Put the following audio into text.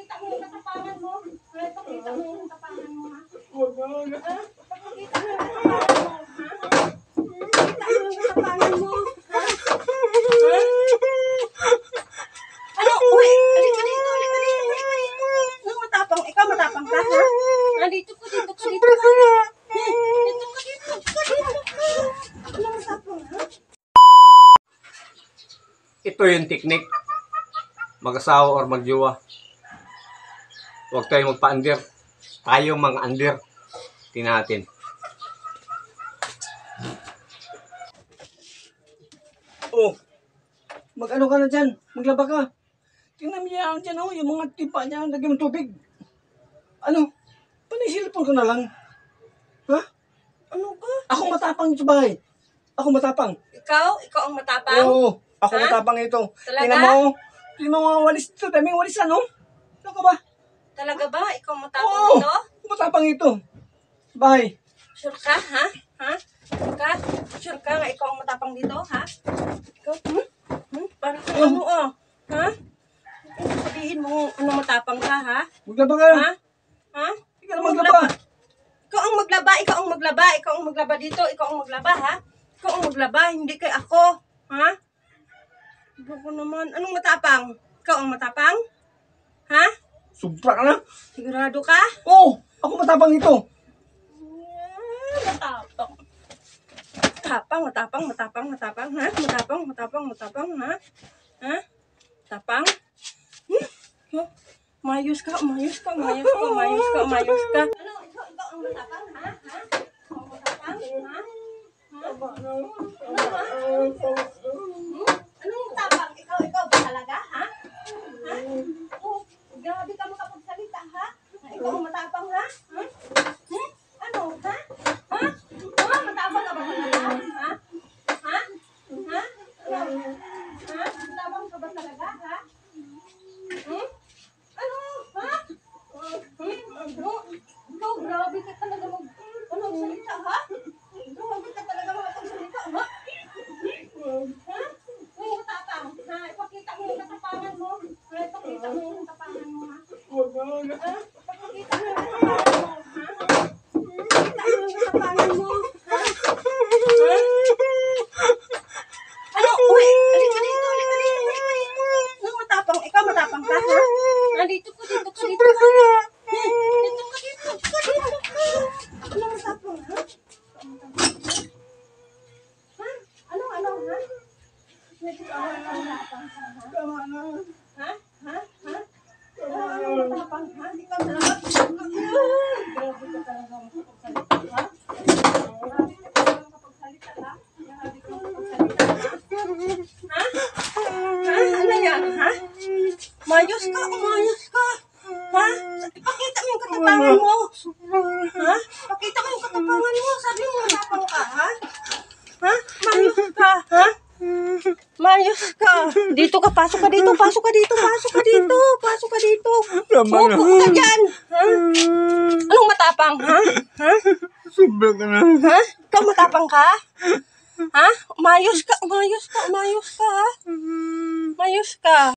Ipakita mo yung katapangan mo. Ipakita mo yung katapangan mo, ha? Huwag na. Ipakita mo yung katapangan mo, ha? Ipakita mo yung katapangan mo, ha? Ha? Ano? Uy! Halika dito, halika dito, halika dito. Anong matapang? Ikaw matapang ka, ha? Dito ka, dito ka, dito ka. Dito ka, dito ka, dito ka. Anong matapang, ha? Ito yung teknik. Mag-asawa or magjowa. Huwag tayo magpa-under. Tayo mga under. Tingnan natin. Oh, mag-ano ka na dyan? Maglaba ka. Tingnan mo yan dyan, oh, yung mga tipa niya, lagyan ng tubig. Ano? Panisilipon ko na lang. Ha? Ano ka? Ako matapang sa bahay. Ako matapang. Ikaw? Ikaw ang matapang? Oo, ako Ha? matapang ito. Talaga? Tingnan mo mga walis dito. Daming walis, ano? Ano ka ba? Talaga ba? Ikaw ang matapang Oo, dito? matapang ito. Bahay. Sure ka, ha? Ha? Sure ka? Sure ka nga ikaw ang matapang dito, ha? Ikaw, Parang ka ano, oh. Ha? Sabihin mo, ano matapang ka, ha? Maglaba ka. Ha? Ha? Ikaw na maglaba. Ikaw ang maglaba, ikaw ang maglaba, ikaw ang maglaba dito, ikaw ang maglaba, ha? Ikaw ang maglaba, hindi kay ako, ha? Bako naman, anong matapang? Ikaw ang matapang? Ha? Sobra ka na. Sigurado ka? Oo, ako matapang ito. Matapang. Matapang, ha? Matapang, ha? Ha? Matapang? Oh, Mayos ka. Ano, ikaw ang matapang, ha? Ha? Ikaw ang matapang, ha? Anong matapang? Ikaw ba talaga, ha? Ha? Oh, grabe ka makapagsalita, ha? Ikaw ang matapang, ha? Ha? Ano, ha? Ha? Matapang ka ba talaga? Ha? Ha? Ha? Ano? Ha? Matapang ka ba talaga? Ha? Ano? Ha? Ano? Ikaw, grabe ka talaga magsalita, ha? Grabe ka talaga magsalita, ha? Ha? Yung matapang, ha? Ipakita mo yung katapangan mo. Ipakita mo yung katapangan mo, ha? Ipakita mo yung katapangan mo, ha? Ipakita mo yung katapangan mo, ha? Ha? Ano? Uy! Halika dito, halika dito, halika dito. Anong matapang? Ikaw matapang ka, ha? Dito ka, dito ka, dito ka. Dito ka, dito ka, dito ka. Anong matapang, ha? Ha? Ano, ha? Medyo matapang ka, ha? Tama na. Ha? Ha? Ha? Anong matapang, ha? Ikaw talaga. Grabe ka talaga makapagsalita, ha? Grabe ka talaga makapagsalita, ha? Grabe ka makapagsalita, ha? Ha? Ha? Ano yan, ha? Mayos ka, umayos ka. Ha? Ipakita mo yung katapangan mo. Ha? Ipakita mo yung katapangan mo. Sabi mo matapang ka, ha? Ha? Mayos ka, ha? Mayos ka. Dito ka, pasok ka dito, pasok ka dito, pasok ka dito, pasok ka dito. Tama na. Upo ka dyan. Ha? Anong matapang, ha? Ha? Sobra ka na. Ha? Ikaw matapang ka? Ha? Umayos ka, umayos ka, umayos ka, ha? Umayos ka.